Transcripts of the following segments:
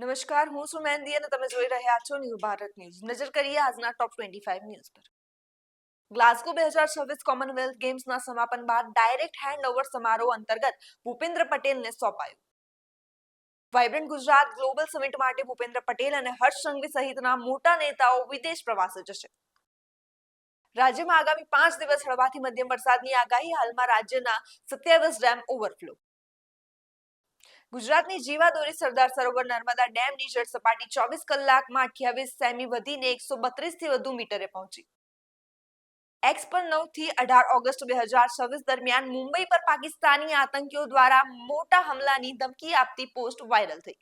નમસ્કાર, હું છું મહેંદી અને તમે જોઈ રહ્યા છો ન્યૂ ભારત ન્યૂઝ. નજર કરીએ આજના ટોપ 25 ન્યૂઝ પર. ગ્લાસગો 2026 કોમનવેલ્થ ગેમ્સના સમાપન બાદ ડાયરેક્ટ હેન્ડઓવર સમારોહ અંતર્ગત ભૂપેન્દ્ર પટેલને સોંપાયું. વાઇબ્રન્ટ ગુજરાત ગ્લોબલ સમિટ માટે ભૂપેન્દ્ર પટેલ અને હર્ષ સંઘવી સહિતના મોટા નેતાઓ વિદેશ પ્રવાસે જશે. રાજ્યમાં આગામી 5 દિવસ હળવાથી મધ્યમ વરસાદની આગાહી. હાલમાં રાજ્યના 27 ડેમ ઓવરફ્લો. ગુજરાતની જીવાદોરી સરદાર સરોવર નર્મદા ડેમની જળ સપાટી 24 કલાકમાં 28 સેમી વધીને 132 થી વધુ મીટરે પહોંચી. એક્સ પર 9 થી 18 ઓગસ્ટ 2026 દરમિયાન મુંબઈ પર પાકિસ્તાની આતંકીઓ દ્વારા મોટા હુમલાની ધમકી આપતી પોસ્ટ વાયરલ થઈ.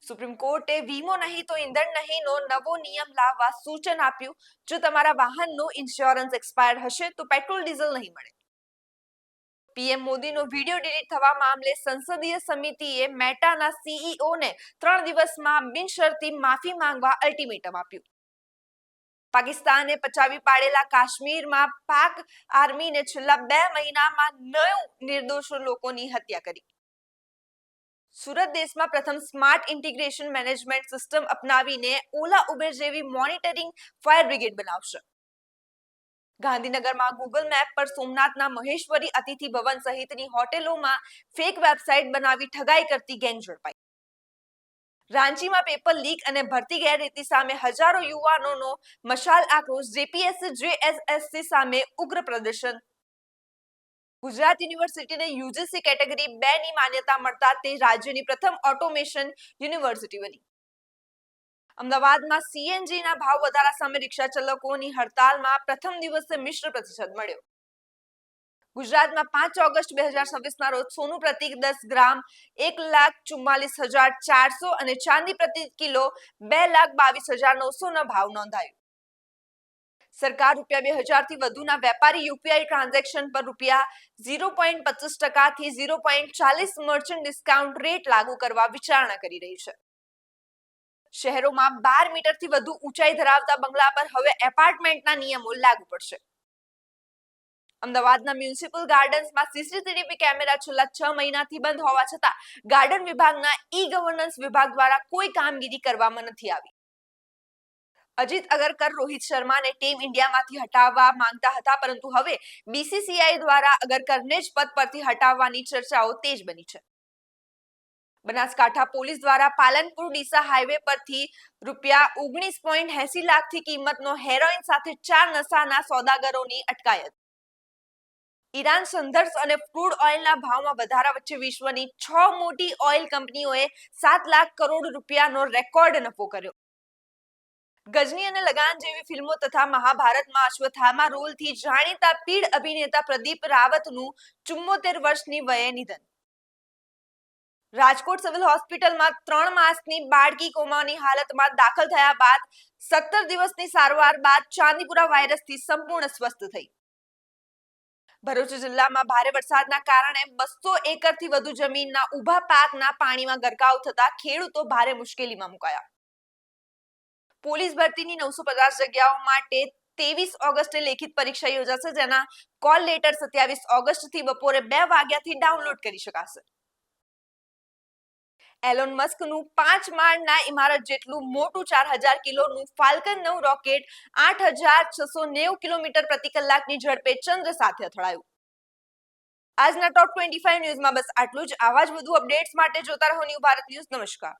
સુપ્રીમ કોર્ટે વીમો નહીં તો ઈંધણ નહીંનો નવો નિયમ લાવવા સૂચન આપ્યું. જો તમારા વાહનનો ઇન્સ્યોરન્સ એક્સપાયર હશે તો પેટ્રોલ ડીઝલ નહીં મળે. પીએમ મોદીનો વિડિયો ડિલીટ થવા મામલે સંસદીય સમિતિએ મેટાના સીઈઓને 3 દિવસમાં બિનશરતી માફી માંગવા અલ્ટિમેટમ આપ્યું. પાકિસ્તાને પચાવી પાડેલા કાશ્મીરમાં પાક આર્મીને છેલ્લા 2 મહિનામાં 9 નિર્દોષ લોકોની હત્યા કરી. સુરત દેશમાં પ્રથમ સ્માર્ટ ઇન્ટિગ્રેશન મેનેજમેન્ટ સિસ્ટમ અપનાવીને ઓલા ઉબેર જેવી મોનિટરિંગ ફાયર બ્રિગેડ બનાવશે. ગાંધીનગરમાં ગૂગલ મેપ પર સોમનાથના મહેશ્વરી અતિથિ ભવન સહિતની હોટેલોમાં ફેક વેબસાઇટ બનાવી ઠગાઈ કરતી ગેંગ ઝડપાઈ. રાંચીમાં પેપર લીક અને ભરતી ગેરરીતિ સામે હજારો યુવાનોનો મશાલ આક્રોશ. જેપીએસસી જેએસએસસી સામે ઉગ્ર પ્રદર્શન. ગુજરાત યુનિવર્સિટીને યુજીસી કેટેગરી 2 ની માન્યતા મળતા તે રાજ્યની પ્રથમ ઓટોમેશન યુનિવર્સિટી બની. અમદાવાદમાં સીએનજીના ભાવ વધારા સામે રિક્ષા ચાલકોની હડતાલમાં પ્રથમ દિવસે મિશ્ર પ્રતિસાદ મળ્યો. ગુજરાતમાં 5 ઓગસ્ટ 2026ના રોજ સોનું પ્રતિ 10 ગ્રામ 1,44,400 અને ચાંદી પ્રતિ કિલો 2,22,900 ભાવ નોંધાયો. સરકાર ₹2,000 થી વધુના વેપારી યુપીઆઈ ટ્રાન્ઝેક્શન પર ₹0.25% થી 0.40 મર્ચન્ટ ડિસ્કાઉન્ટ રેટ લાગુ કરવા વિચારણા કરી રહી છે. શહેરોમાં 12 મીટરથી વધુ ઊંચાઈ ધરાવતા બંગલા પર હવે એપાર્ટમેન્ટના નિયમો લાગુ પડશે. અમદાવાદના મ્યુનિસિપલ ગાર્ડન્સમાં સીસીટીવી કેમેરા છેલ્લા 6 મહિનાથી બંધ હોવા છતાં ગાર્ડન વિભાગના ઈ-ગવર્નન્સ વિભાગ દ્વારા કોઈ કામગીરી કરવામાં નથી આવી. અજીત અગરકર રોહિત શર્માને ટીમ ઇન્ડિયામાંથી હટાવવા માંગતા હતા, પરંતુ હવે બીસીસીઆઈ દ્વારા અગરકરને જ પદ પરથી હટાવવાની ચર્ચાઓ તેજ બની છે. બનાસકાંઠા પોલીસ દ્વારા પાલનપુર ડીસા હાઈવે પરથી ₹19.80 લાખથી કિંમતનો હેરોઇન સાથે 4 નશાના સોદાગરોની અટકાયત. ઈરાન સંઘર્ષ અને ક્રૂડ ઓઇલના ભાવમાં વધારા વચ્ચે વિશ્વની 6 મોટી ઓઇલ કંપનીઓએ ₹7 લાખ કરોડનો રેકોર્ડ નફો કર્યો. ગજની અને લગાન જેવી ફિલ્મો તથા મહાભારતમાં અશ્વત્થામા રોલથી જાણીતા પીઢ અભિનેતા પ્રદીપ રાવતનું 74 વર્ષની વયે નિધન. રાજકોટ સિવિલ હોસ્પિટલમાં 3 માસની બાળકી કોમાની હાલતમાં દાખલ થયા બાદ 17 દિવસની સારવાર બાદ ચાંદીપુરા વાયરસથી સંપૂર્ણ સ્વસ્થ થઈ. ભરૂચ જિલ્લામાં ભારે વરસાદના કારણે 200 એકરથી વધુ જમીનના ઊભા પાકના પાણીમાં ગરકાવ થતા ખેડૂતો ભારે મુશ્કેલીમાં મુકાયા. પોલીસ ભરતીની 950 જગ્યાઓ માટે 23 ઓગસ્ટે લેખિત પરીક્ષા યોજાશે, જેના કોલ લેટર 27 ઓગસ્ટથી બપોરે 2 વાગ્યાથી ડાઉનલોડ કરી શકાશે. એલોન મસ્કનું 5 માળના ઇમારત જેટલું મોટું 4000 કિલોનું ફાલ્કન 9 રોકેટ 8690 કિલોમીટર પ્રતિ કલાકની ઝડપે ચંદ્ર સાથે અથડાયું. આજના ટોપ 25 ન્યૂઝમાં બસ આટલું જ. આવા જ વધુ અપડેટ્સ માટે જોતા રહો ન્યૂ ભારત ન્યૂઝ. નમસ્કાર.